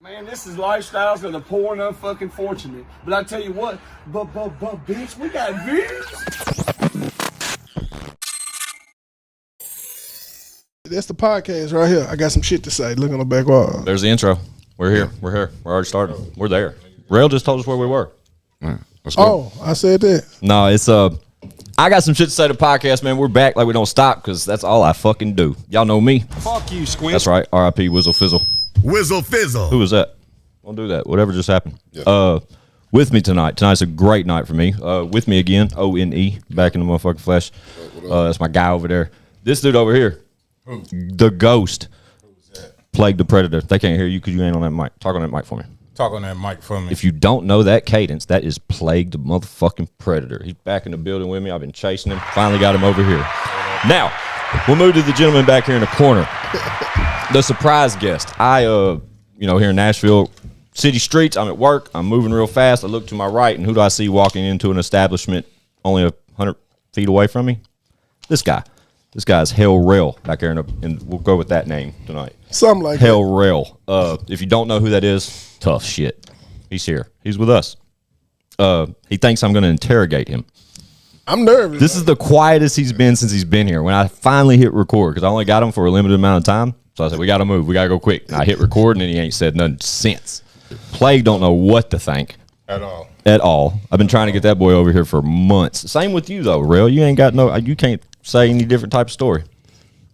Man, this is lifestyles of the poor and unfucking fortunate. But I tell you what, bitch, we got views. That's the podcast right here. I got some shit to say. Look on the back wall. There's the intro. We're here. We're here. We're already started. We're there. Rell just told us where we were. Right, let's go. Oh, I said that. No, it's I got some shit to say to the podcast, man. We're back like we don't stop because that's all I fucking do. Y'all know me. Fuck you, Squint. That's right. R.I.P. Whizzle Fizzle. Whizzle Fizzle. Who was that? Don't do that. Whatever just happened. Yeah. With me tonight. Tonight's a great night for me. With me again, O.N.E. Back in the motherfucking flesh. That's my guy over there. This dude over here. Who? The Ghost. Who's that? PlaygDaPredator. They can't hear you because you ain't on that mic. Talk on that mic for me. Talk on that mic for me. If you don't know that cadence, that is Plague the motherfucking Predator. He's back in the building with me. I've been chasing him. Finally got him over here. Now, we'll move to the gentleman back here in the corner. The surprise guest. Here in Nashville, city streets, I'm at work. I'm moving real fast. I look to my right, and who do I see walking into an establishment only 100 feet away from me? This guy. This guy's Rell back here, and we'll go with that name tonight. Something like Rell. If you don't know who that is, tough shit. He's here. He's with us. He thinks I'm going to interrogate him. I'm nervous. This is the quietest he's been since he's been here. When I finally hit record, because I only got him for a limited amount of time, so I said, we got to move. We got to go quick. And I hit record, and then he ain't said nothing since. Plague don't know what to think. At all. At all. I've been trying to get that boy over here for months. Same with you, though, Rell. You ain't got you can't say any different type of story.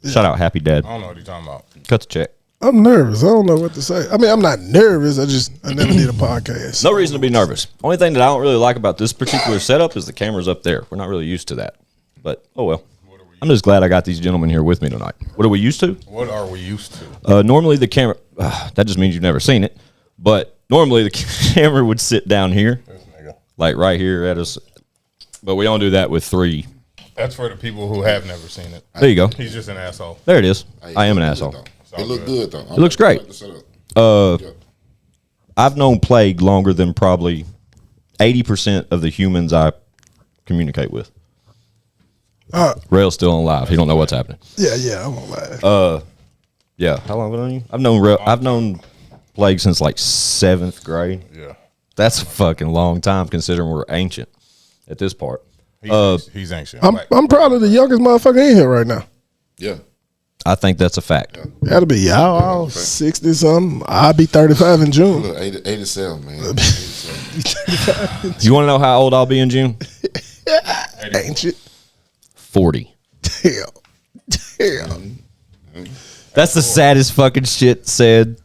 Yeah. Shout out Happy Dad. I don't know what you're talking about. Cut the check. I'm nervous. I don't know what to say. I mean, I'm not nervous. I never did a podcast. No reason to be nervous. Only thing that I don't really like about this particular setup is the camera's up there. We're not really used to that. But, oh well. I'm just glad I got these gentlemen here with me tonight. What are we used to? What are we used to? Normally the camera, that just means you've never seen it. But normally the camera would sit down here. Like right here at us. But we don't do that with three. That's for the people who have never seen it. There you go. He's just an asshole. There it is. I am an asshole. It look good though. It looks great. I've known Plague longer than probably 80% of the humans I communicate with. Rell's still alive. He don't know what's happening. Yeah, I'm alive. Yeah. How long have I known you? I've known Rell. I've known Plague since like 7th grade. Yeah. That's a fucking long time considering we're ancient at this part. He's ancient. I'm probably the youngest motherfucker in here right now. Yeah. I think that's a fact. Yeah. That'll be y'all all 60 something. I'll be 35 in June. Look, 87, man. 87. You want to know how old I'll be in June? Ancient. 40. Damn. That's the saddest fucking shit said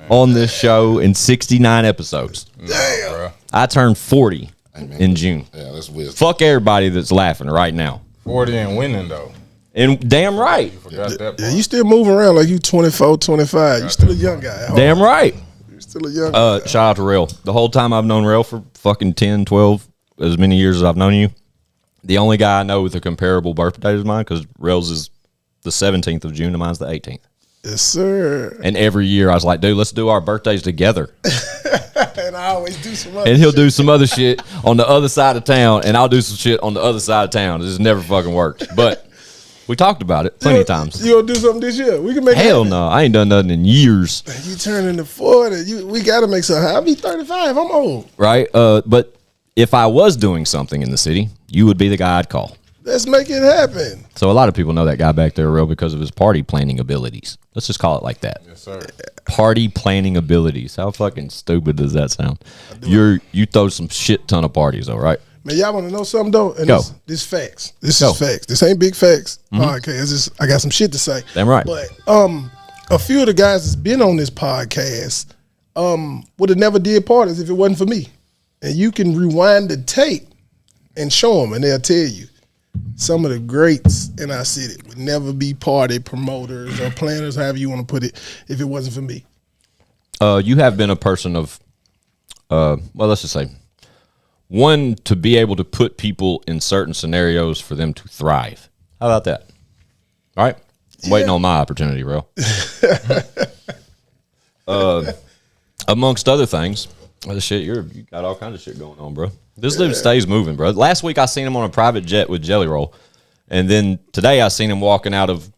on this show in 69 episodes. Damn. Bro. I turned 40 in June. Yeah, that's weird. Fuck everybody that's laughing right now. 40 and winning, though. And damn right. You forgot that part. Yeah, you still moving around like you 24, 25. You still a young guy. Damn right. You still a young guy. Shout out to Rell. The whole time I've known Rell for fucking 10, 12, as many years as I've known you, the only guy I know with a comparable birthday is mine, because Rell's is the 17th of June and mine's the 18th. Yes, sir. And every year I was like, dude, let's do our birthdays together. And I always do some other And he'll shit. do some other shit on the other side of town, and I'll do some shit on the other side of town. This has never fucking worked. But we talked about it plenty of times. You gonna do something this year? We can make Hell it no. I ain't done nothing in years. You turning to 40. We got to make something. I'll be 35. I'm old. Right? But if I was doing something in the city, you would be the guy I'd call. Let's make it happen. So a lot of people know that guy back there, Rell, because of his party planning abilities. Let's just call it like that. Yes, sir. Party planning abilities. How fucking stupid does that sound? You throw some shit ton of parties, though, right? Man, y'all want to know something, though? And Go. this facts. This Go. is facts. This ain't big facts. Podcast. I got some shit to say. Damn right. But a few of the guys that's been on this podcast would have never did parties if it wasn't for me. And you can rewind the tape and show them, and they'll tell you. Some of the greats in our city would never be party promoters or planners, however you want to put it, if it wasn't for me. You have been a person of, let's just say, one, to be able to put people in certain scenarios for them to thrive. How about that? All right? I'm waiting on my opportunity, Rell. Amongst other things, shit, you got all kinds of shit going on, bro. This dude stays moving, bro. Last week I seen him on a private jet with Jelly Roll, and then today I seen him walking out of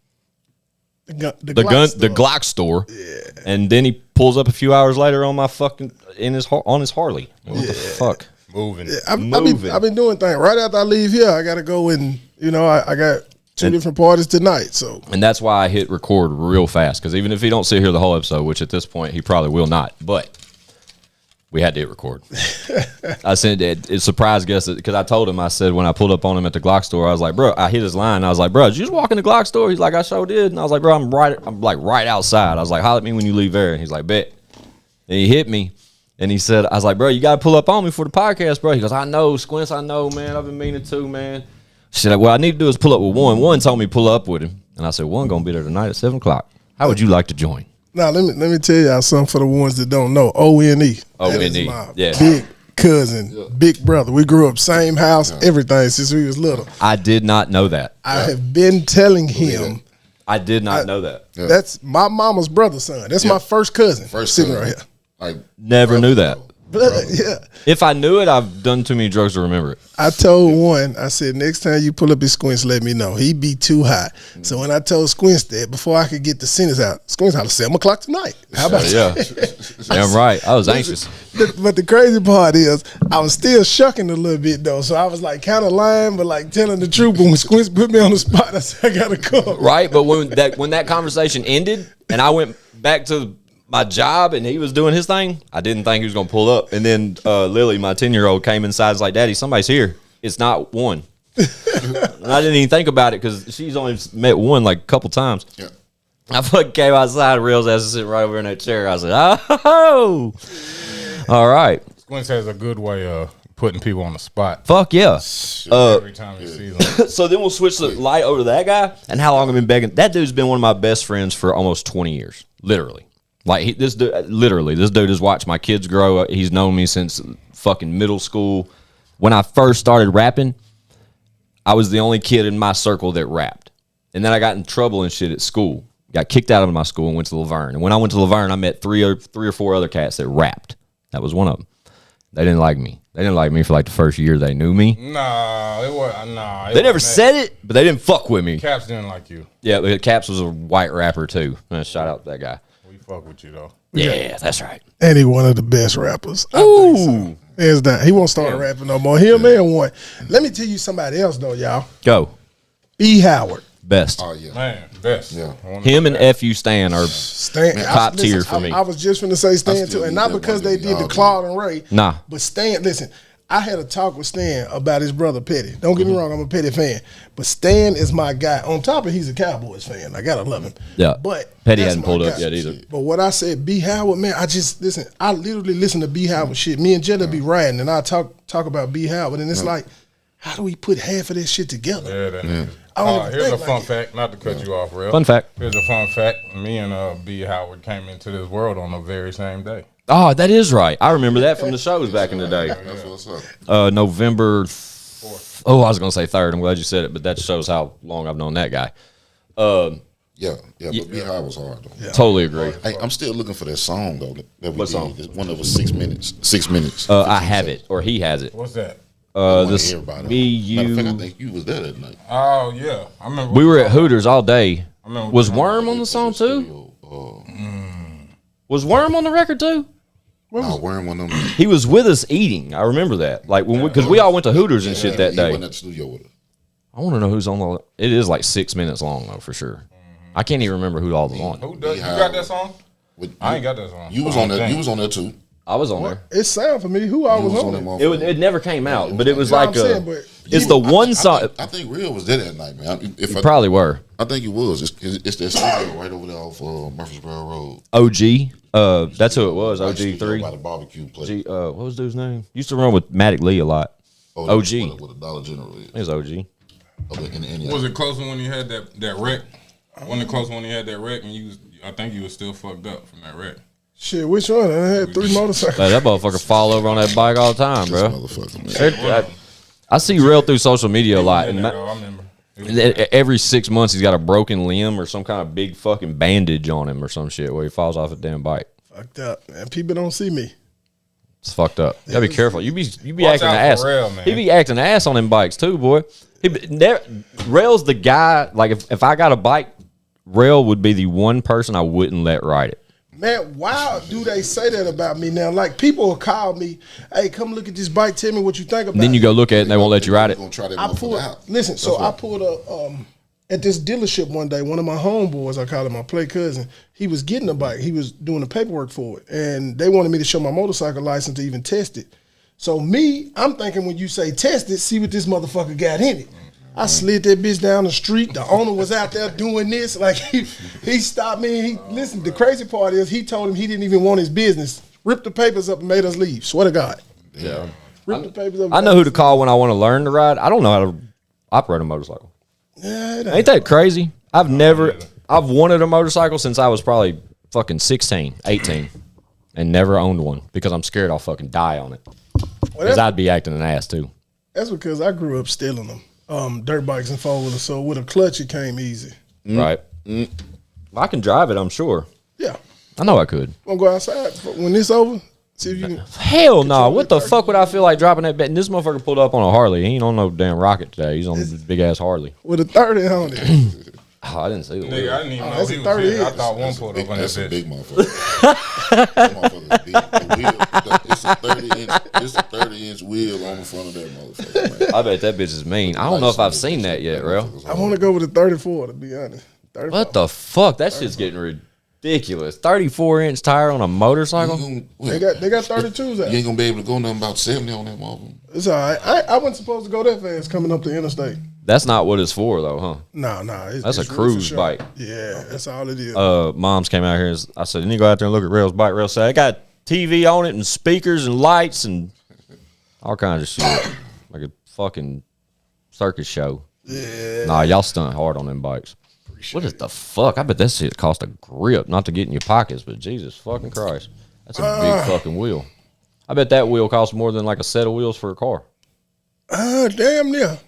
the Glock store, yeah. And then he pulls up a few hours later on my fucking on his Harley. What the fuck? Moving. I've been doing things. Right after I leave here, I got to go and, I got two different parties tonight. So, and that's why I hit record real fast, because even if he don't sit here the whole episode, which at this point he probably will not, but we had to hit record. I sent it surprise guest because I told him, I said when I pulled up on him at the Glock store, I was like, bro, I hit his line. I was like, bro, did you just walk in the Glock store? He's like, I sure did. And I was like, bro, I'm right outside. I was like, holler at me when you leave there. And he's like, bet. And he hit me. And he said, I was like, bro, you got to pull up on me for the podcast, bro. He goes, I know, Squints, I know, man. I've been meaning to, man. She said, well, I need to do is pull up with one. One told me pull up with him. And I said, one going to be there tonight at 7 o'clock. How would you like to join? Now, let me tell y'all something for the ones that don't know. O.N.E. O.N.E. Yeah. Big cousin, big brother. We grew up same house, everything since we was little. I did not know that. I have been telling him. I did not know that. Yeah. That's my mama's brother's son. That's my first cousin. Sitting right here. Like, Never knew that. Yeah. If I knew it, I've done too many drugs to remember it. I told one, I said, next time you pull up his Squints, let me know. He be too hot. So when I told Squints that, before I could get the sentence out, Squints out at 7 o'clock tonight. How about that? Yeah. Damn right. I was anxious. But the crazy part is, I was still shucking a little bit, though. So I was like kind of lying, but like telling the truth. But when Squints put me on the spot, I said, I got to come. Right. But when that conversation ended and I went back to my job and he was doing his thing, I didn't think he was going to pull up. And then Lily, my 10-year-old, came inside and was like, Daddy, somebody's here. It's not one. And I didn't even think about it because she's only met one like a couple times. yeah. I fucking came outside and Rell's ass is sitting right over in that chair. I said, oh, all right. Squints has a good way of putting people on the spot. Fuck yeah. Every time he sees them. So then we'll switch the light over to that guy. And how long I've been begging. That dude's been one of my best friends for almost 20 years. Literally. Like, this dude has watched my kids grow. He's known me since fucking middle school. When I first started rapping, I was the only kid in my circle that rapped. And then I got in trouble and shit at school. Got kicked out of my school and went to Laverne. And when I went to Laverne, I met three or four other cats that rapped. That was one of them. They didn't like me. They didn't like me for like the first year they knew me. Nah, They never said it, but they didn't fuck with me. Caps didn't like you. Yeah, Caps was a white rapper too. Shout out to that guy. We fuck with you though. Yeah, that's right. And he one of the best rappers. Ooh. Hands down. He won't start rapping no more. Him and one. Let me tell you somebody else though, y'all. Go. B. Howard. Best. Oh, yeah. Man, best. Yeah. Him and F.U. Stan are Stan, top tier for me. I was just going to say Stan too, and not because they did the Claude and Ray. Nah. But Stan, listen, I had a talk with Stan about his brother Petty. Don't get me wrong, I'm a Petty fan. But Stan is my guy. On top of he's a Cowboys fan. I gotta love him. Yeah. But Petty that's hadn't my pulled up guy. yet either. But what I said, B. Howard, man, I literally listen to B. Howard shit. Me and Jetta be riding, and I talk about B. Howard, and it's like, how do we put half of this shit together? Yeah. Here's a fun fact, not to cut you off, Rell. Fun fact. Here's a fun fact. Me and B. Howard came into this world on the very same day. Oh, that is right. I remember that from the shows back in the day. That's what's up. November 4th. Oh, I was going to say 3rd. I'm glad you said it, but that shows how long I've known that guy. Yeah, but B. High was hard, though. Yeah. Totally agree. Hey, I'm still looking for that song, though. That we What did. song? It's one that was 6 minutes. 6 minutes. I have it, or he has it. What's that? This everybody. me, Matter of fact, I you. think you was there that night. Oh, yeah. I remember. We were at Hooters all day. I remember Was Worm on the song too? Was Worm on the record too? Nah, Worm one of them. He was with us eating. I remember that. Like when because we all went to Hooters and shit that He day. went at the studio with us. I want to know who's on the. It is like 6 minutes long though for sure. I can't even remember who all was on. Who does? You got that song? I ain't got that song. You was on there. You was on there too. I was on there. It sound for me. Who I You was was on that it? motherfucker. It never came out, but it was You know like what I'm saying, but it's the one song. I think Rell was there that night, man. If I Probably were. I think he was. It's that studio right over there off Murfreesboro Road. OG. That's who it was. Right OG studio 3. by the barbecue place. What was dude's name? Used to run with Matic Lee a lot. OG. With a Dollar General is. It was OG. Was it close when you had that wreck? Wasn't it close when you had that wreck and I think you was still fucked up from that wreck. Shit, which one? I had 3 motorcycles. Like, that motherfucker fall over on that bike all the time, This bro. motherfucker, man. I see Rell through social media a lot, and I remember. every 6 months he's got a broken limb or some kind of big fucking bandage on him or some shit where he falls off a damn bike. Fucked up, man. People don't see me. It's fucked up. You gotta be careful. You be Watch acting out ass. for Rell, man. He be acting ass on them bikes too, boy. Rell's the guy. Like if I got a bike, Rell would be the one person I wouldn't let ride it. Man, why do they say that about me now? Like, people will call me, hey, come look at this bike, tell me what you think about it. Then you go look at it and they won't let you ride it. Gonna try that I motherfucker pulled, out. listen, so I pulled at this dealership one day, one of my homeboys, I call him my play cousin, he was getting a bike. He was doing the paperwork for it. And they wanted me to show my motorcycle license to even test it. So I'm thinking when you say test it, see what this motherfucker got in it. I slid that bitch down the street. The owner was out there doing this. Like, he stopped me. Listen, the crazy part is he told him he didn't even want his business. Ripped the papers up and made us leave. Swear to God. Yeah. Ripped the papers up. I know who to call when I want to learn to ride. I don't know how to operate a motorcycle. Yeah, Ain't that crazy? I've wanted a motorcycle since I was probably fucking 16, 18, and never owned one because I'm scared I'll fucking die on it. Because I'd be acting an ass too. That's because I grew up stealing them. Dirt bikes and four-wheelers, so with a clutch it came easy. Right. I can drive it, I'm sure. Yeah. I know I could. Want to go outside when this over? See if you can. Hell no. What the fuck would I feel like dropping that bet? And this motherfucker pulled up on a Harley. He ain't on no damn rocket today. He's on this big-ass Harley. With a 30 on it. Oh, I didn't see the Nigga, wheel. I didn't even know that's he a was 30 here. I inch. thought one pulled up on That's that a bitch. big motherfucker. That motherfucker's big. The wheel, it's a 30-inch. It's a 30-inch wheel on the front of that motherfucker. Man. I bet that bitch is mean. I don't know if I've seen that yet, Rell. I want to go with a 34, to be honest. 34. What the fuck? That shit's getting ridiculous. 34-inch tire on a motorcycle? They got 32s out. You ain't gonna be able to go nothing about 70 on that motherfucker. It's all right. I wasn't supposed to go that fast coming up the interstate. That's not what it's for, though, huh? No. That's a cruise bike. Yeah, that's all it is. Moms came out here and I said, you need to go out there and look at Rell's bike. Rell said, I got TV on it and speakers and lights and all kinds of shit. Like a fucking circus show. Yeah. Nah, y'all stunt hard on them bikes. What is the fuck? I bet that shit cost a grip, not to get in your pockets, but Jesus fucking Christ. That's a big fucking wheel. I bet that wheel costs more than like a set of wheels for a car. Damn near.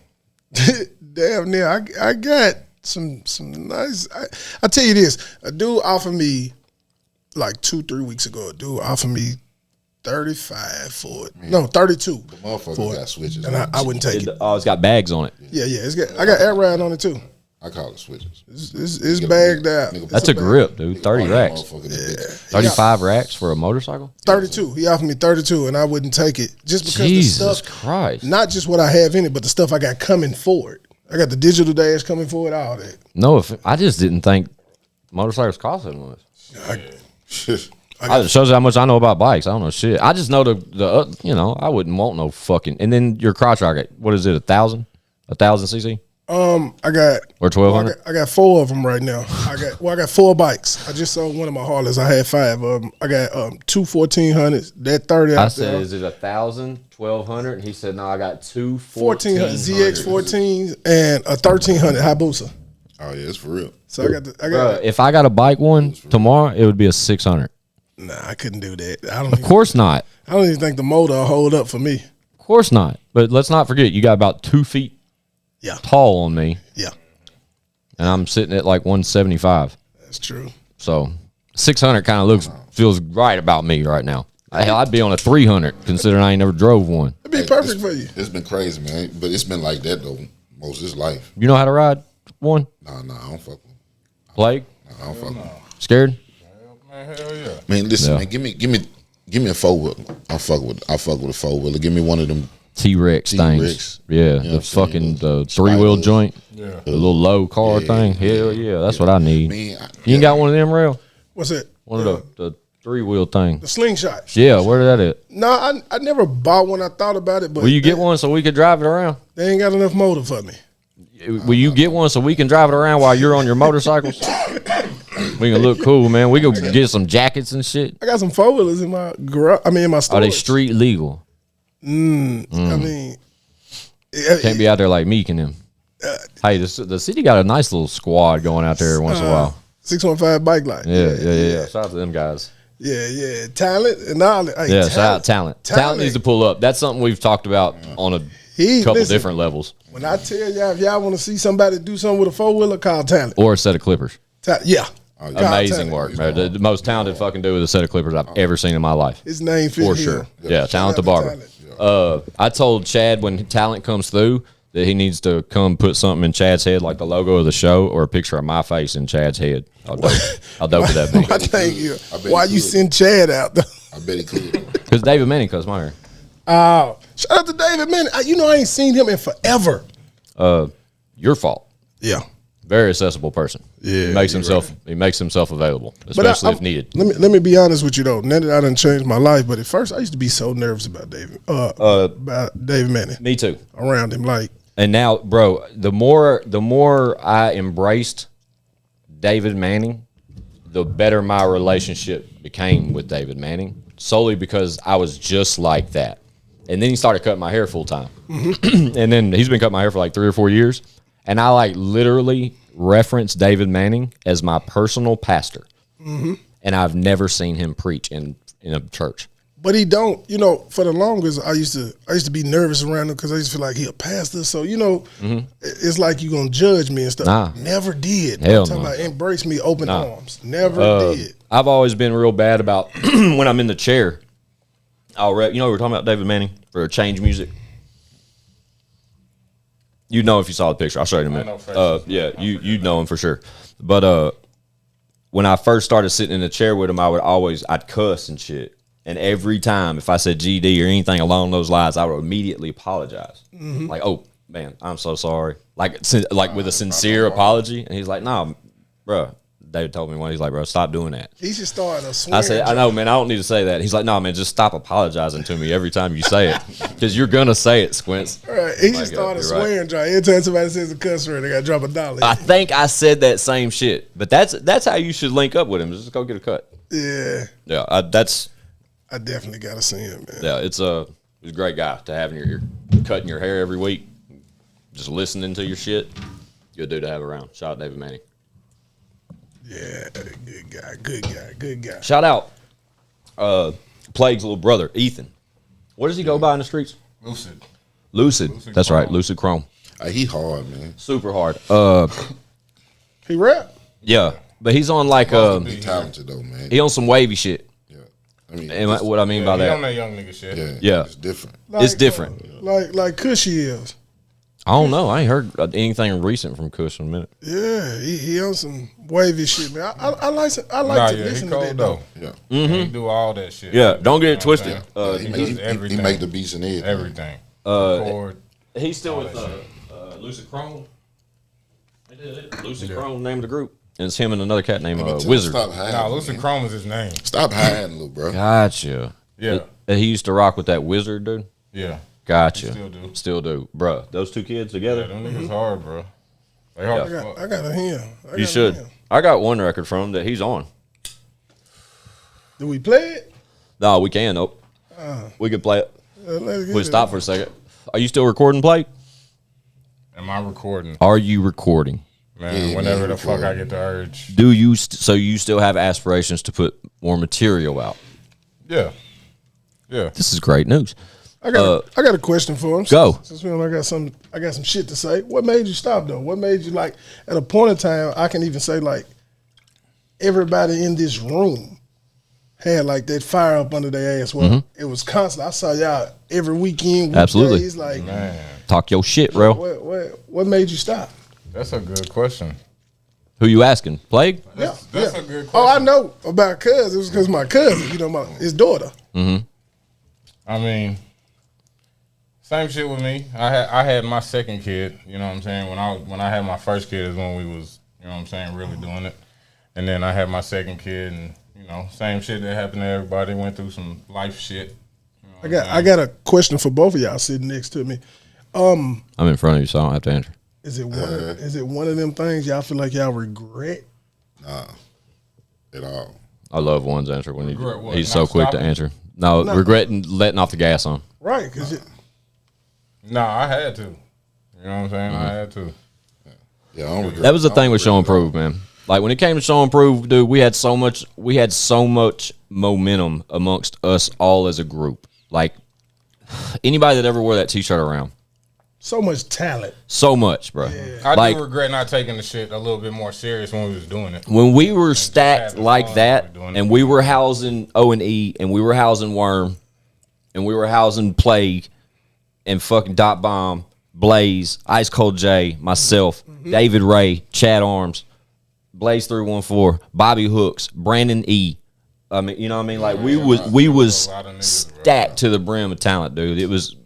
Damn near. I got some nice. I tell you this, a dude offered me like 2-3 weeks ago. A dude offered me 35 for it. No, 32. The motherfucker got switches. And I wouldn't take it. It's got bags on it. Yeah. I got air ride on it too. I call it switches. It's bagged out. That's a grip, dude. 30 racks. Yeah. 35 racks for a motorcycle? 32. He offered me 32, and I wouldn't take it just because Jesus the stuff. Christ. Not just what I have in it, but the stuff I got coming for it. I got the digital dash coming for it, all that. No, I just didn't think motorcycles cost that much. It shows you how much I know about bikes. I don't know shit. I just know I wouldn't want no fucking. And then your crotch rocket, what is it? 1,000 cc? I got or 1,200. I got 4 of them right now. I got 4 bikes. I just sold one of my Harleys. I had 5 of them. I got 2 1400s. That 30. I said, is it 1,000, 1,200? And he said, no, I got 2 1400 ZX14s and a 1300 Hayabusa. Oh yeah, it's for real. So I got. Bruh, if I got a bike one tomorrow, it would be a 600. Nah, I couldn't do that. Of course not. I don't even think the motor will hold up for me. Of course not. But let's not forget, you got about 2 feet tall on me. Yeah. And I'm sitting at like 175. That's true. So 600 kind of feels right about me right now. Hell, I'd be on a 300 considering I ain't never drove one. It'd be perfect for you. It's been crazy, man. But it's been like that though most of his life. You know how to ride one? Nah, I don't fuck with. Plague? Nah, I don't fuck with. Scared? Man, hell yeah. Man, listen, man, give me a 4-wheel. I fuck with a 4-wheeler. Give me one of them T-Rex things. Yeah, the fucking the 3-wheel joint. Yeah. The little low car thing. Hell yeah, that's what I need. You ain't got one of them, Rell? What's that? One of the 3-wheel thing. The slingshot. Yeah, where did that at? No, I never bought one. I thought about it, but will you get one so we could drive it around? They ain't got enough motor for me. Will you get one so we can drive it around while you're on your motorcycles? We can look cool, man. We can get some jackets and shit. I got some 4-wheelers in my garage. I mean, in my store. Are they street legal? I mean, can't be out there like Meek and them. Hey, the city got a nice little squad going out there every once in a while. 615 Bike Line. Yeah. Shout out to them guys. Yeah. Talent and all that. Hey, shout out Talent. Talent needs to pull up. That's something we've talked about on a couple different levels. When I tell y'all, if y'all want to see somebody do something with a 4-wheeler, call Talent. Or a set of clippers. Yeah. Amazing work, man. The most talented fucking dude with a set of clippers I've ever seen in my life. His name fit for sure. Yeah, Talent the barber. I told Chad when Talent comes through that he needs to come put something in Chad's head, like the logo of the show, or a picture of my face in Chad's head. How dope would that be? I think you. I bet Why he you could. send Chad out? I bet he could. Because David Manning cuts my hair. Oh, shout out to David, man. You know I ain't seen him in forever. Your fault. Yeah. Very accessible person. Yeah, he makes you're himself available, But especially if needed. Let me be honest with you though. Now that I done changed my life, but at first I used to be so nervous about about David Manning. Me too. Around him, like And now, bro, the more I embraced David Manning, the better my relationship became with David Manning, solely because I was just like that. And then he started cutting my hair full time. And then he's been cutting my hair for like 3 or 4 years. And I like literally reference David Manning as my personal pastor. And I've never seen him preach in a church. But he don't, you know, for the longest I used to be nervous around him because I used to feel like he a pastor. So, you know, it's like you gonna judge me and stuff. Nah. Never did. Hell I'm talking no. about embrace me, open arms. Never did. I've always been real bad about when I'm in the chair. You know, we were talking about David Manning for change music. You'd know if you saw the picture. I'll show you in a minute. Yeah, you'd know him for sure. But when I first started sitting in the chair with him, I'd cuss and shit. And every time, if I said GD or anything along those lines, I would immediately apologize. Like, oh man, I'm so sorry. Like with a sincere apology. And he's like, nah, bro. David told me one. He's like, bro, stop doing that. He should start a swearing. I said, I know, man. I don't need to say that. He's like, no, man, just stop apologizing to me every time you say it, because you're gonna say it, Squints. All right, he should start a swearing jar. Every time somebody says a cuss word, they got to drop $1. I think I said that same shit, but that's how you should link up with him. Just go get a cut. Yeah. Yeah, I definitely got to see him, man. yeah. He's a great guy to have in your ear, cutting your hair every week, just listening to your shit. Good dude to have around. Shout out David Manning. Yeah, good guy. Shout out Plague's little brother, Ethan. What does he go by in the streets? Lucid. That's Chrome. right, Lucid Chrome. He hard, man. Super hard. He rap? Yeah, but he's on like He talented though, man. he on some wavy shit. Yeah, I mean, What I mean by He that, on that young nigga shit. Yeah. it's different. it's different. Like Cushy is. I don't know. I ain't heard anything recent from Kush in a minute. Yeah, he on some wavy shit, man. I like to He listen to cold that though. though. Yeah, He do all that shit. Yeah, don't get it twisted. He does everything. he make the beats and everything. Everything. Record. He's still with Lucid Chrome. Lucid Chrome, name of the group. And it's him and another cat named Wizard. Stop hiding. Nah, Lucid Chrome is his name. Stop hiding, little bro. Gotcha. Yeah. He used to rock with that Wizard dude. Yeah. Gotcha. Still do. Still do, bruh. Those two kids Yeah, together. them niggas hard, bro. They hard as fuck. I got a him. You should. I got one record from him that he's on. Do we play it? No, we can. Nope. We could play it. Let's get We it. stop for a second. Are you still recording, Blake? Am I recording? Are you recording? Man, Yeah, whenever man, the fuck recording. I get the urge. Do you so you still have aspirations to put more material out? Yeah. Yeah. This is great news. I got a question for him. Go. Since we I got some shit to say. What made you stop though? What made you like at a point in time? I can even say like everybody in this room had like that fire up under their ass. Well, it was constant. I saw y'all every weekend. Absolutely. It's like Man, Talk your shit, bro. what made you stop? that's a good question. Who you asking? Plague? That's a good question. Oh, I know about cuz. It was because my cousin, you know, his daughter. I mean, same shit with me. I had my second kid, you know what I'm saying? When I had my first kid is when we was, you know what I'm saying, really doing it. And then I had my second kid and, you know, same shit that happened to everybody, went through some life shit. You know I got a question for both of y'all sitting next to me. I'm in front of you, so I don't have to answer. Is it one of them things y'all feel like y'all regret? Nah, at all. I love One's answer when Regret what? he's Not so quick to stopping? answer. No, regretting letting off the gas on. Right, because Nah, I had to. You know what I'm saying? I had to. Yeah, I don't regret. That was the thing with Show and Prove, man. Like when it came to Show and Prove, dude, we had so much momentum amongst us all as a group. Like anybody that ever wore that T-shirt around, so much talent. so much, bro. I Like do regret not taking the shit a little bit more serious when we was doing it. when we were stacked having like fun that, when we're doing and it. we were housing O.N.E, and we were housing Worm, and we were housing Plague, and fucking Dot Bomb, Blaze, Ice Cold J, myself, David Ray, Chad Arms, Blaze 314, Bobby Hooks, Brandon E. I mean, you know what I mean? Like we was stacked to the brim of talent, dude. It was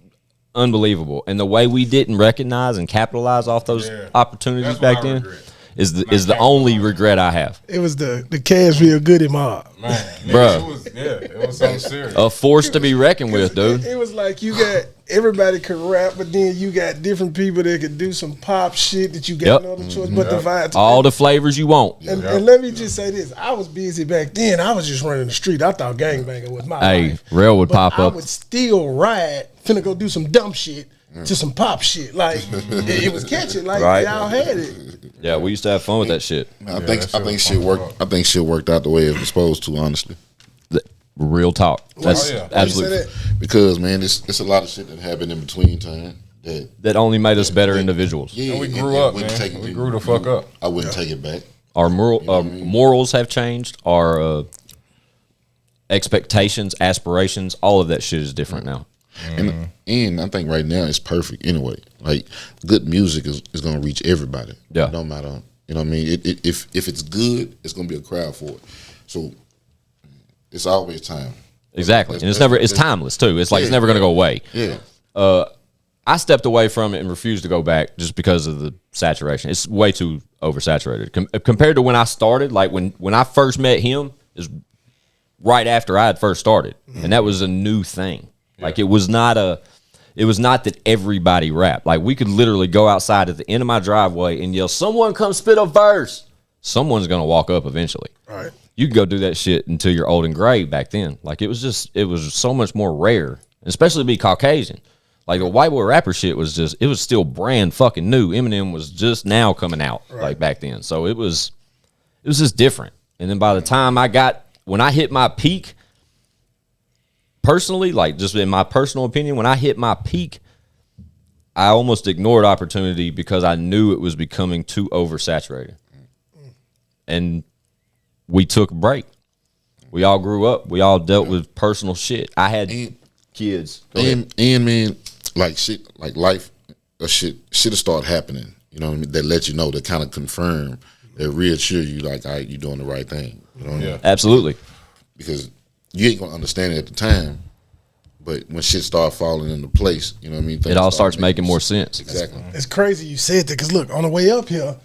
unbelievable, and the way we didn't recognize and capitalize off those opportunities back then is the only regret I have. It was the Cashville Goody mob, Man, Bro. it was something serious. A force to be reckoned with, dude. It was like you got everybody could rap, but then you got different people that could do some pop shit that you got no other choice but to vibe to. All the flavors you want. And let me just say this: I was busy back then. I was just running the street. I thought gangbanging was my life. Rell would But pop up. I would still ride, finna go do some dumb shit to some pop shit. Like it was catching. Like Right. y'all had it. Yeah, we used to have fun with that shit. I think shit worked. I think shit worked out the way it was supposed to. Honestly, Real talk. That's absolutely because man, it's a lot of shit that happened in between time that only made us better individuals. Yeah, And we grew up, man. We grew the fuck up. I wouldn't take it back. Our morals have changed. Our expectations, aspirations, all of that shit is different now. And I think right now it's perfect anyway. Like good music is going to reach everybody. Yeah. No matter, you know what I mean? If it's good, it's going to be a crowd for it. So it's always time. Exactly. And it's timeless too. It's like it's never going to go away. Yeah. I stepped away from it and refused to go back just because of the saturation. It's way too oversaturated. Compared to when I started, like when I first met him is right after I had first started. And that was a new thing. Like it was not that everybody rapped. Like we could literally go outside at the end of my driveway and yell, "Someone come spit a verse." Someone's gonna walk up eventually. Right. You could go do that shit until you're old and gray back then. Like it was so much more rare, especially to be Caucasian. Like the white boy rapper shit was still brand fucking new. Eminem was just now coming out like back then. So it was just different. And then by the time when I hit my peak, personally, like just in my personal opinion, when I hit my peak, I almost ignored opportunity because I knew it was becoming too oversaturated. And we took a break. We all grew up. We all dealt with personal shit. I had kids. And man, like shit, like life, shit'll start happening. You know what I mean? That let you know, that kind of confirm, that reassure you, like, all right, you're doing the right thing. You know what I mean? Absolutely. Because you ain't gonna understand it at the time, but when shit start falling into place, you know what I mean? It all starts making more sense. Exactly. It's crazy you said that because look, on the way up here,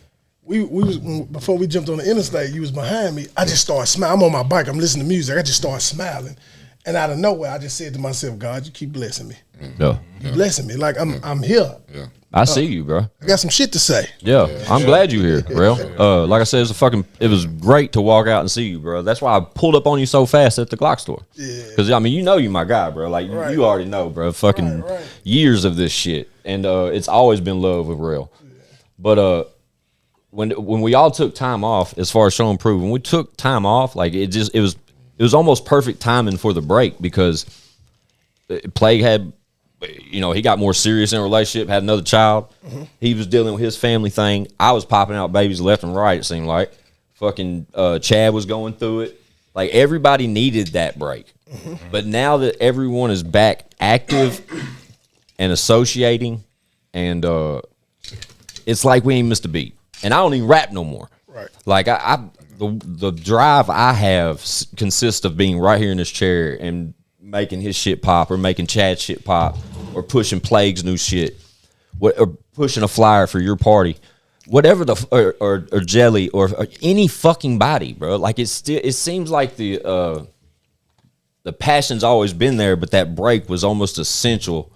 we was before we jumped on the interstate, you was behind me. I just started smiling. I'm on my bike. I'm listening to music. I just started smiling, and out of nowhere, I just said to myself, "God, you keep blessing me. Yeah. You blessing me. Like I'm here. Yeah. I see you, bro. I got some shit to say." Yeah, I'm glad you're here, Rell. Like I said, it was great to walk out and see you, bro. That's why I pulled up on you so fast at the Glock store. Yeah. Because, I mean, you my guy, bro. Like, you already know, bro. Fucking years of this shit. And it's always been love with Rell. Yeah. But when we all took time off, as far as Show and Prove, when we took time off, like, it was almost perfect timing for the break because Plague had... You know, he got more serious in a relationship, had another child. Mm-hmm. He was dealing with his family thing. I was popping out babies left and right, it seemed like. Fucking Chad was going through it. Like, everybody needed that break. Mm-hmm. But now that everyone is back active and associating, and it's like we ain't missed a beat. And I don't even rap no more. Right. Like, the drive I have consists of being right here in this chair and making his shit pop or making Chad's shit pop or pushing Plague's new shit or pushing a flyer for your party, whatever or Jelly or any fucking body, bro. Like it seems like the passion's always been there, but that break was almost essential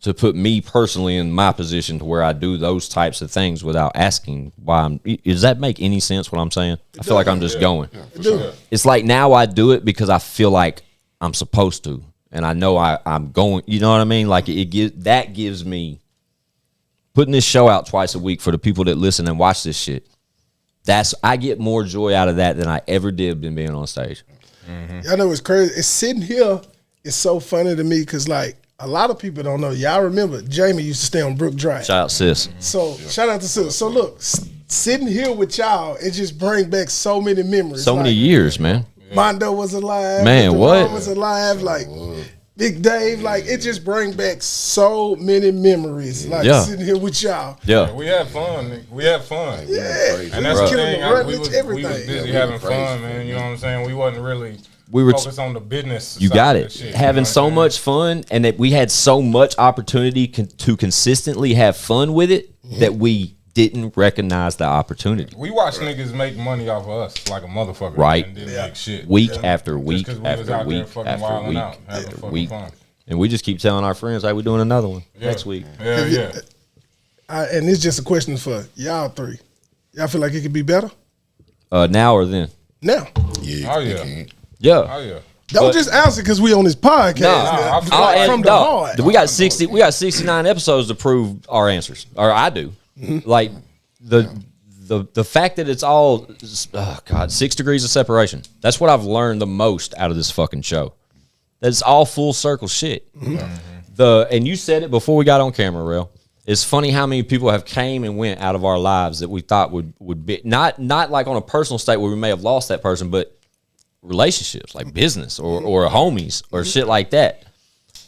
to put me personally in my position to where I do those types of things without asking why does that make any sense what I'm saying? I feel like I'm just going. Sure. It's like now I do it because I feel like I'm supposed to, and I know I'm going. You know what I mean? Like that gives me putting this show out twice a week for the people that listen and watch this shit. I get more joy out of that than I ever did than being on stage. Y'all know it's crazy. It's sitting here. It's so funny to me because like a lot of people don't know. Y'all remember Jamie used to stay on Brook Drive. Shout out sis. So shout out to sis. So look, sitting here with y'all, it just brings back so many memories. So many years, man. Mondo was alive. Man, what? Was alive. Like Big Dave, like it just brings back so many memories. Like sitting here with y'all. Yeah. We had fun. We had fun. Yeah. And that's the thing. We was everything. busy having fun, man. You know what I'm saying? We wasn't really focused on the business. You side got of it. the shit, Having you know so what I'm much fun, and that we had so much opportunity to consistently have fun with it that we didn't recognize the opportunity. We watched niggas make money off of us like a motherfucker. Right. And didn't make shit. Week after Just week 'cause we was after out there week fucking after wilding week out, having after fucking week. fun. And we just keep telling our friends, hey, we're doing another one next week. Yeah. And it's just a question for y'all three. Y'all feel like it could be better? Now or then? Now. Yeah. Oh, yeah. Yeah. Oh, yeah. Don't just answer because we on this podcast. Nah, Like, from the heart. We got 69 episodes to prove our answers. Or I do. Like the fact that it's all 6 degrees of separation. That's what I've learned the most out of this fucking show. That's all full circle shit. And you said it before we got on camera, Rell. It's funny how many people have came and went out of our lives that we thought would be not like on a personal state where we may have lost that person, but relationships like business or homies or shit like that.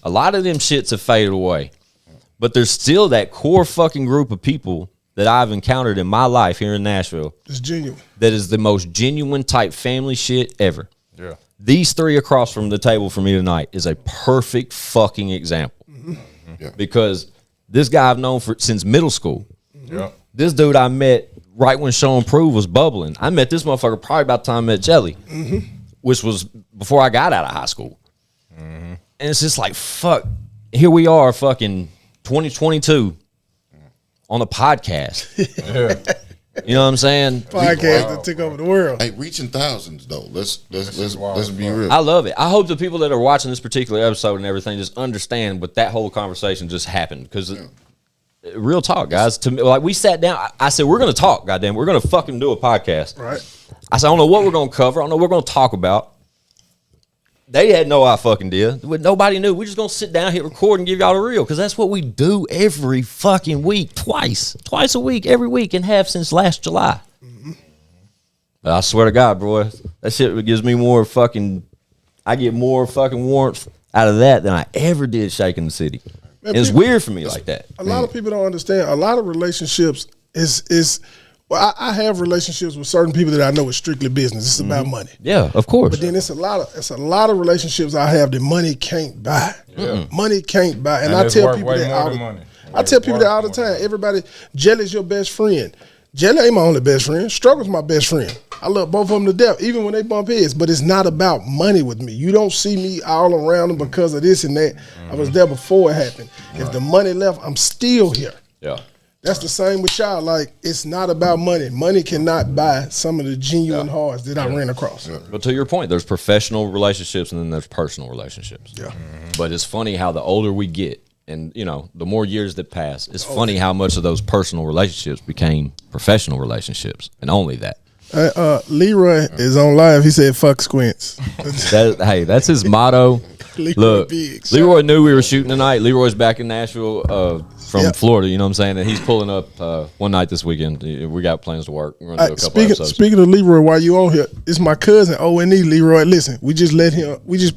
A lot of them shits have faded away, but there's still that core fucking group of people that I've encountered in my life here in Nashville. It's genuine. That is the most genuine type family shit ever. Yeah. These three across from the table for me tonight is a perfect fucking example. Yeah. Because this guy I've known since middle school. Yeah. This dude I met right when Show and Prove was bubbling. I met this motherfucker probably about the time I met Jelly, which was before I got out of high school. And it's just like, fuck, here we are fucking 2022 on a podcast. Yeah. You know what I'm saying? Podcast that took over the world. Hey, reaching thousands though. Let's wild. be real. I love it. I hope the people that are watching this particular episode and everything just understand what that whole conversation just happened. Because real talk, guys. To me, like we sat down, I said we're going to talk. Goddamn, we're going to fucking do a podcast. Right. I said I don't know what we're going to cover. I don't know what we're going to talk about. They had no fucking idea. Nobody knew. We're just going to sit down, hit record, and give y'all the real. Because that's what we do every fucking week. Twice a week, every week, and have since last July. But I swear to God, bro, that shit gives me more fucking... I get more fucking warmth out of that than I ever did shaking the city. Man, It's weird for me like that. A lot of people don't understand. A lot of relationships is well, I have relationships with certain people that I know is strictly business. It's about money. Yeah, of course. But then it's a lot of relationships I have that money can't buy. Money can't buy. And I it's tell worth people way that more all than the money. I tell people that all the Worth more time. than Everybody, Jelly's your best friend. Jelly ain't my only best friend. Struggle's my best friend. I love both of them to death, even when they bump heads. But it's not about money with me. You don't see me all around them because of this and that. I was there before it happened. If the money left, I'm still here. Yeah. That's the same with y'all. Like, it's not about money. Money cannot buy some of the genuine hearts that I ran across. But to your point, there's professional relationships and then there's personal relationships. Yeah. But it's funny how the older we get and, you know, the more years that pass, it's funny how much of those personal relationships became professional relationships and only that. Leroy is on live. He said, fuck squints. Hey, that's his motto. Leroy Look, Biggs. Leroy knew we were shooting tonight. Leroy's back in Nashville from Yep. Florida, you know what I'm saying? And he's pulling up one night this weekend. We got plans to work. We're going to do a couple episodes. Speaking of Leroy, while you on here, it's my cousin O.N.E. Leroy. Listen, we just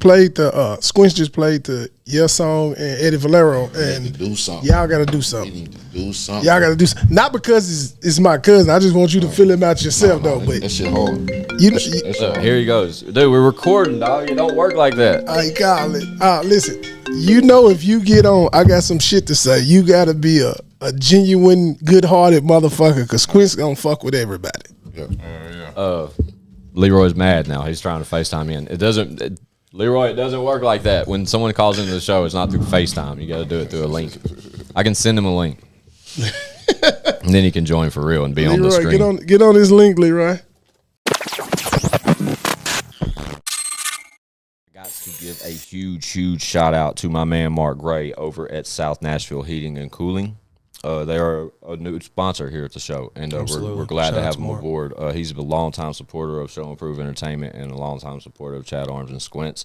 played the Squints just played the Yeah song and Eddie Valero, and do something. y'all got to do You something. need to do something. Y'all got to do something. Not because it's my cousin. I just want you to fill him out yourself, though. that But shit hard. Here he goes. Dude, we're recording, dog. You don't work like that. I got it. Listen, you know, if you get on, I got some shit to say. You got to be a genuine, good-hearted motherfucker, because Squint's gonna fuck with everybody. Yeah. Leroy's mad now. He's trying to FaceTime in. Leroy, it doesn't work like that. When someone calls into the show, it's not through FaceTime. You got to do it through a link. I can send him a link. And then he can join for real and be on the Leroy, screen. get on this link, Leroy. Got to give a huge shout out to my man Mark Gray over at South Nashville Heating and Cooling. They are a new sponsor here at the show, and we're glad to have him aboard. He's a longtime supporter of Show and Prove Entertainment and a longtime supporter of Chad Arms and Squints,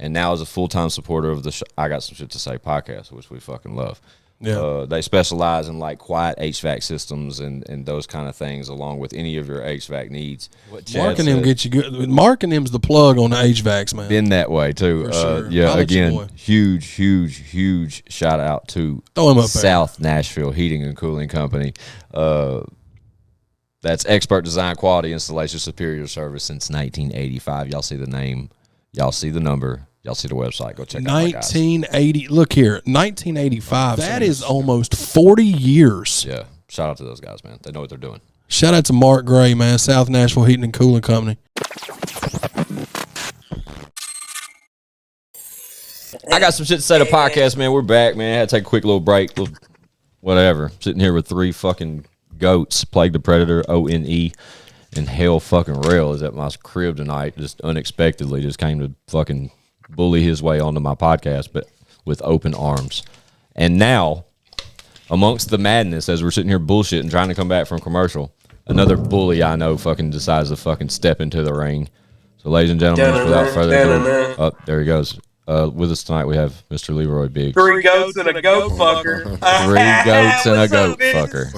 and now is a full-time supporter of the I Got Some Shit to Say podcast, which we fucking love. Yeah. They specialize in like quiet HVAC systems and those kind of things, along with any of your HVAC needs. Mark and them get you good. Mark and them's the plug on the HVACs, man. Been that way too. For sure. Yeah. I'll let you Again, know. huge shout out to Throw him up there. South Nashville Heating and Cooling Company. That's expert design, quality, installation, superior service since 1985. Y'all see the name. Y'all see the number. Y'all see the website. Go check it out. 1980. Look here, 1985. That is almost 40 years. Yeah. Shout out to those guys, man. They know what they're doing. Shout out to Mark Gray, man. South Nashville Heating and Cooling Company. I got some shit to say to the podcast, man. We're back, man. I had to take a quick little break. Whatever. Sitting here with three fucking goats. PlaygDaPredator, O.N.E, and Hell fucking Rell is at my crib tonight. Just unexpectedly just came to fucking bully his way onto my podcast, but with open arms. And now, amongst the madness, as we're sitting here bullshitting, trying to come back from commercial, another bully I know fucking decides to fucking step into the ring. So, ladies and gentlemen, without further ado, oh, there he goes. With us tonight, we have Mr. Leroy Biggs. 3 goats and a goat fucker. 3 goats and a goat fucker.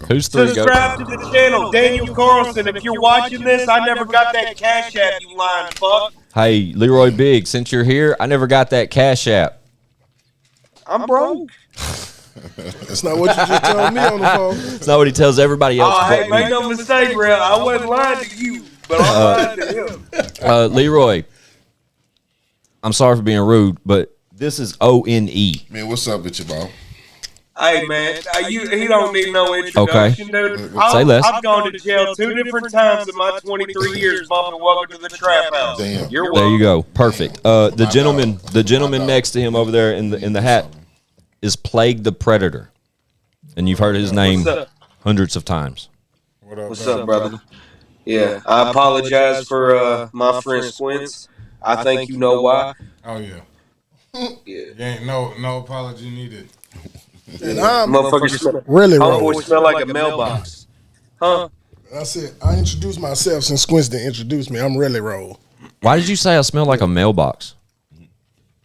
Who's 3 goats? Subscribe to the channel, Daniel Carlson. If you're watching this, I never got that cash app, you lying fuck. Hey, Leroy Biggs, since you're here, I never got that cash app. I'm broke. That's not what you just told me on the phone. That's not what he tells everybody else. Oh, hey, make no mistake, Rell. I wasn't lying to you, but I'm lying to him. Leroy, I'm sorry for being rude, but this is O.N.E. Man, what's up with you, bro? Hey, man, he don't need no introduction, dude. Say less. I've gone to jail 2 different times in my 23 years, bumping welcome to the trap house. Damn. You're There welcome. you go. Perfect. The gentleman next to him over there in the hat is PlaygDaPredator. And you've heard his name hundreds of times. What's up, brother? Yeah, I apologize for my friend Squints. I think you know why. Oh yeah. Yeah. Ain't no apology needed. And I'm Motherfucker smell. really Homeboy wrong. smell like a mailbox. Huh? I said, I introduced myself since Squints didn't introduce me. I'm really wrong. Why did you say I smell like a mailbox?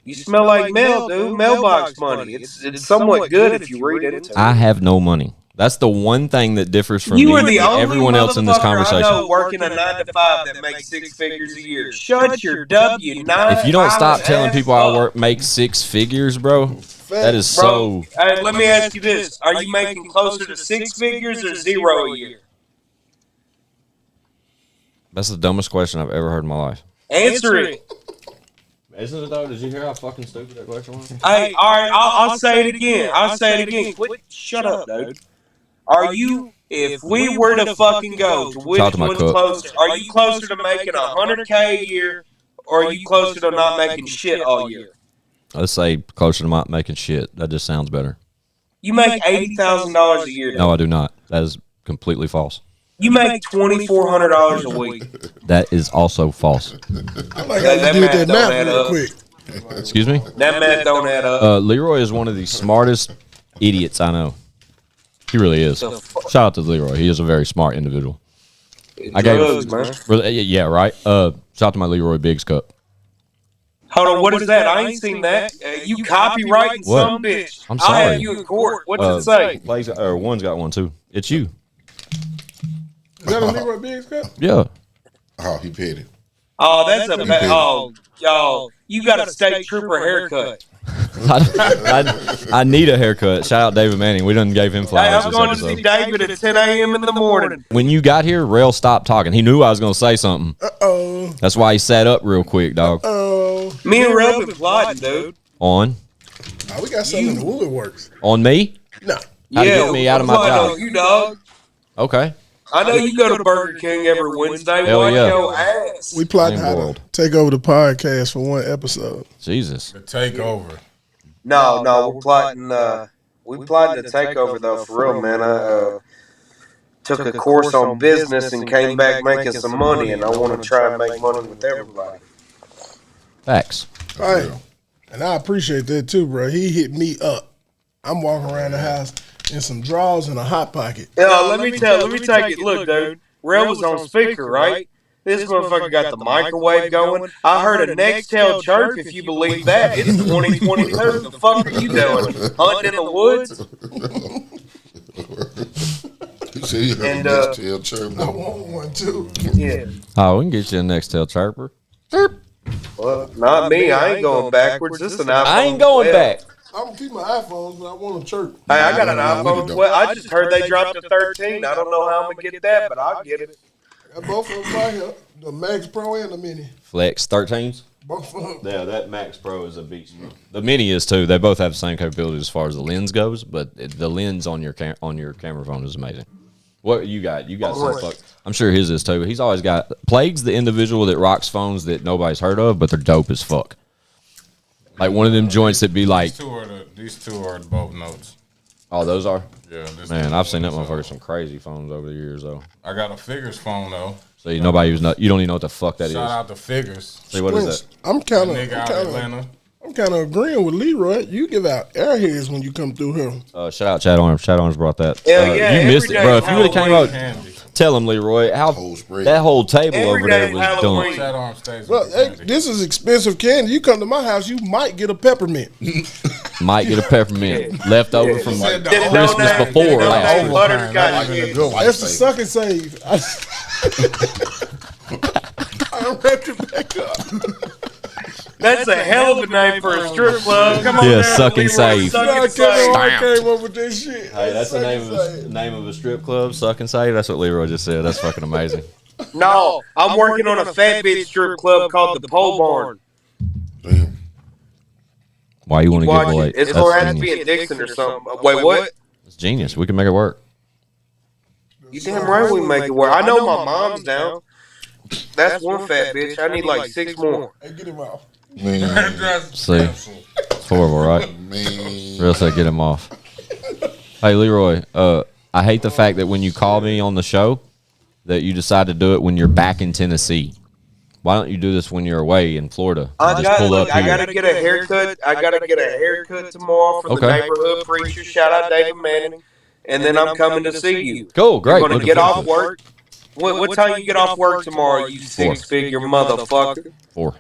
You smell like mail, dude. Mailbox money. It's somewhat good if you read it. I have no money. That's the one thing that differs from You me are the and only everyone else in this motherfucker I know conversation. working a 9 to 5 that makes 6 figures a year. Shut your W9. If you don't stop telling people I work. make 6 figures, bro, that is Bro, so. hey, let me ask you this: are you making closer to 6 figures or 0 a year? That's the dumbest question I've ever heard in my life. Answer it. Isn't it though? Did you hear how fucking stupid that question was? Hey, all right, I'll say it again. Quit, shut up, dude. Are you? If we were to fucking go to which Talk to my one's cook. closer? Are you closer to making $100K a year, or are you closer to not making shit all year? Let's say closer to not making shit. That just sounds better. You make $80,000 a year. No, I do not. That is completely false. You make $2,400 a week. That is also false. I like how you did that math real quick. Excuse me? That math don't add up. Leroy is one of the smartest idiots I know. He really is. Shout out to Leroy. He is a very smart individual. I Drugs, gave man. Really, yeah, right. Shout out to my Leroy Biggs cup. Hold on, what is that? I ain't seen that. You copywriting What? some bitch. I'm I'll sorry. have you in court. What does it say? One's got one too. It's you. Is that a Leroy Biggs cup? Yeah. Oh, he paid it. Oh, that's a bad. Oh, y'all, you got a state trooper haircut. I need a haircut. Shout out David Manning. We done gave him Hey, flowers I'm this going to episode. see David at 10 a.m. in the morning. When you got here, Rell stopped talking. He knew I was going to say something. Uh-oh. That's why he sat up real quick, dog. Oh. Me and Rell been plotting, dude. On We got something in the Woodworks. on me? No. How to get me out of my plotting job? on you, dog. Okay. I know you go to Burger King every Wednesday. Hell Watch yeah. your ass. We plotting Same how world. to take over the podcast for one episode. Jesus. The takeover. No, we're plotting. We plotting to take over though, for real, man. I took a course on business and came back making some money, and I want to try and make money with everybody. Facts. All right. And I appreciate that too, bro. He hit me up. I'm walking around the house in some drawers and a hot pocket. Let me take it. Look, dude. Rell was on speaker, right? This motherfucker got the microwave going. I heard a Nextel chirp, if you believe that. It's 2022. The fuck are you doing? Hunting in the woods? You said you heard a Nextel chirp. I want one too. Yeah. Oh, we can get you a Nextel chirper. Chirp. Well, not me. I ain't going backwards. This is an iPhone. I ain't going 12. back. I'm gonna keep my iPhones, but I want a chirp. Hey, I got an No, iPhone 12. I just heard they dropped to 13. I don't know how I'm gonna get that, but I'll get it. I got both of them right here. The Max Pro and the Mini. Flex 13s. Both of them. Yeah, that Max Pro is a beast. The Mini is too. They both have the same capability as far as the lens goes, but the lens on your camera phone is amazing. What you got? You got some fuck. I'm sure his is too. He's always got Plague's the individual that rocks phones that nobody's heard of, but they're dope as fuck. Like one of them joints that be like. These two are both notes. Oh, those are. Yeah. Man, I've seen that motherfucker some crazy phones over the years though. I got a Figures phone though. So nobody use you don't even know what the fuck that Shout is. out to Figures. See what is that? I'm kind Nigga out of Atlanta. I'm kind of agreeing with Leroy. You give out airheads when you come through here. Shout out Chad Arms. Chad Arms brought that. Hell yeah, you missed every it, bro. day If you would have came out, Candy. tell him Leroy how Whole spread. that whole table Every over there day was Halloween. done. Chad Arms stays Bro, with the candy. this is expensive candy. You come to my house, you might get a peppermint. Might get a peppermint left over from Said the Christmas overtime. before Said the last. overtime. Butterscotch Like candy. a good white That's the steak. suck and save. I wrapped it back up. That's a hell of a name for a strip club. Come on Yeah, down, suck and Leroy, save. Suck I and save. came up with this shit. Hey, that's the name of a strip club. Suck and save. That's what Leroy just said. That's fucking amazing. No, I'm working on a fat bitch strip club called the Pole Barn. Damn. Why you want to give Watch away? it. It's That's gonna have to be genius. in Dixon or something. Wait, what? It's genius. We can make it work. You damn right we make it work. I know my mom's down. That's one fat bitch. I need like 6 more. Hey, get him out. Man. See, it's horrible, right? Man. Real said, get him off. Hey, Leroy. I hate the fact that when you call me on the show, that you decide to do it when you're back in Tennessee. Why don't you do this when you're away in Florida? I Just pull up here. gotta get a haircut. I gotta get a haircut tomorrow for the Okay. neighborhood preacher. Shout out David Manning. And then I'm coming to see you. Cool, great. You're gonna Looking get forward off to it. work. What time you get off work tomorrow, you 6-figure motherfucker? 4.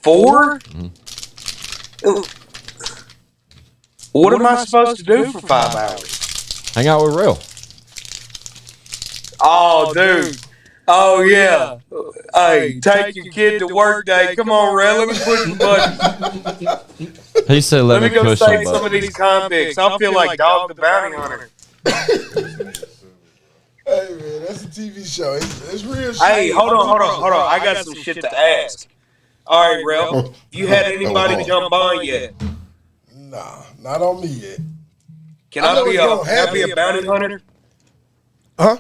4? What am I supposed to do for 5 hours? Hang out with Rell. Oh, dude. Oh, yeah. Hey, take your kid to work day. Come on, Rell. Let me push the button. He said, "Let Let me me go push save the some of button." these convicts. I'll feel like Dog the Bounty Hunter. Hey, man, that's a TV show. It's real shit. Hey, hold on. I got some shit to ask. All right, Rell. You had anybody jump on yet? Nah, not on me yet. Can I I know be it's gonna happen. a bounty hunter? Huh?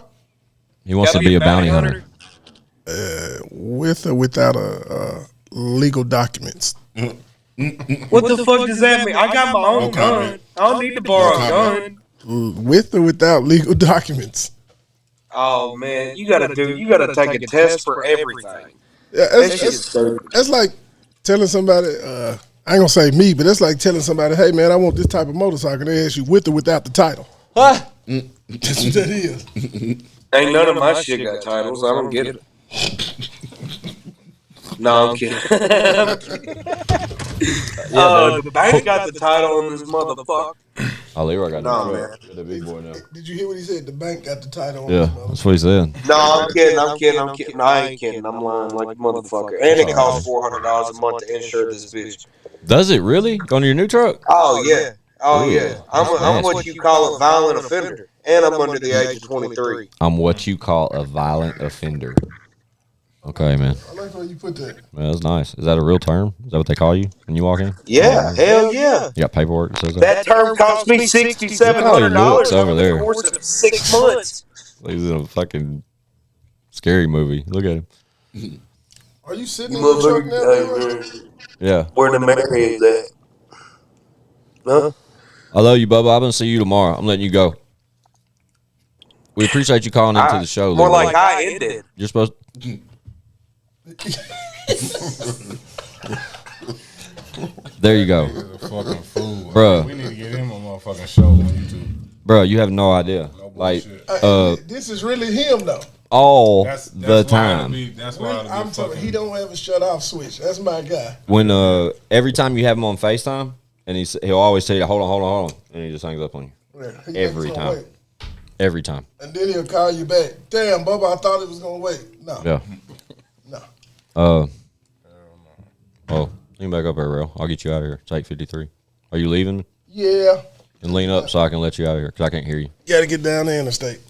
He wants to be a bounty hunter. With or without legal documents. What the fuck does that mean? I got my own gun. I don't need to borrow a gun. With or without legal documents. Oh man, you gotta take a test for everything. Yeah, That shit's stupid. that's like telling somebody, I ain't gonna say me, but that's like telling somebody, hey man, I want this type of motorcycle. They ask you with or without the title. What? That's what that is. Ain't none of my shit got titles. I don't get it. No, I'm kidding. The bank got the title on this motherfucker. Oh, Leroy got No, the man. truck. The big boy now. Did you hear what he said? The bank got the title on Yeah, this that's what he said. No, I'm kidding. No, I ain't kidding. I'm lying like a motherfucker. And it costs $400 a month to insure this bitch. Does it really? Going to your new truck? Oh yeah. Oh Ooh, yeah. I'm that's what nasty. you call a violent offender, and I'm under the age of 23. I'm what you call a violent offender. Okay, man. I like how you put that. Man, that's nice. Is that a real term? Is that what they call you when you walk in? Yeah, hell yeah. You got paperwork that says that? That term cost me $6,700 over there. over the course of 6 months. He's in a fucking scary movie. Look at him. Are you sitting in the truck now? Leroy? Yeah. Where the mayor is at? Huh? I love you, Bubba. I'm going to see you tomorrow. I'm letting you go. We appreciate you calling into the show. More Leroy. like I ended. You're supposed to. There you go. He's a fucking fool. Bruh. We need to get him a motherfucking show on YouTube. Bro, you have no idea. No Like, bullshit. This is really him though. all That's the why it'll time. That's why it'll I'm be telling fucking. he don't have a shut off switch. That's my guy. When every time you have him on FaceTime, and he'll always tell you, hold on, and he just hangs up on you. Yeah, he Every makes him time. wait. Every time. And then he'll call you back. Damn, Bubba, I thought it was gonna wait. No. Yeah. No. Oh, lean back up there, Rell. I'll get you out of here. Take 53. Are you leaving? Yeah. And lean up so I can let you out of here because I can't hear you. Gotta get down the interstate.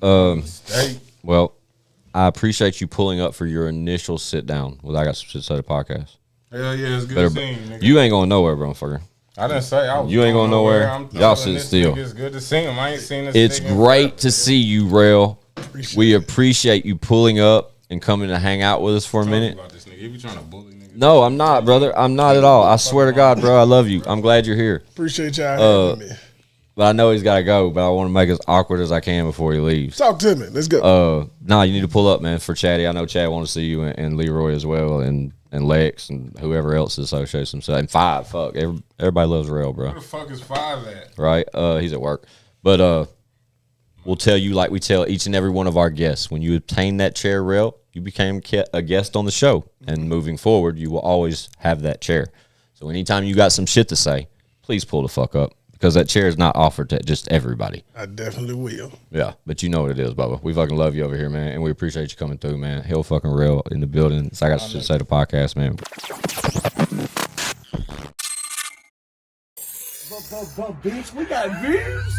Hey, Well, I appreciate you pulling up for your initial sit down with I Got Some Shit to Say the podcast. hell yeah, it's good seeing you, nigga. You ain't going nowhere, bro, fucker. I didn't say I was. You ain't going nowhere. Y'all telling sit this still. nigga It's good to see him. I ain't seen this. It's nigga in great forever. to see you, Rell. We appreciate you pulling up and coming to hang out with us for a minute. About this nigga. He be trying to bully niggas. No, I'm not, brother. I'm not at all. I swear to God, bro, I love you. I'm glad you're here. Appreciate y'all having me. But I know he's got to go, but I want to make it as awkward as I can before he leaves. Talk to me. Let's go. Nah, you need to pull up, man, for Chatty. I know Chad wants to see you and Leroy as well, and Lex and whoever else associates himself. And Five, fuck. Everybody loves Rell, bro. Where the fuck is Five at? Right? He's at work. But we'll tell you like we tell each and every one of our guests. When you obtain that chair, Rell, you became a guest on the show. And moving forward, you will always have that chair. So anytime you got some shit to say, please pull the fuck up. Because that chair is not offered to just everybody. I definitely will. Yeah, but you know what it is, Bubba. We fucking love you over here, man. And we appreciate you coming through, man. Hell fucking Rell in the building. So I Got to Say the podcast, man. But bitch, we got views.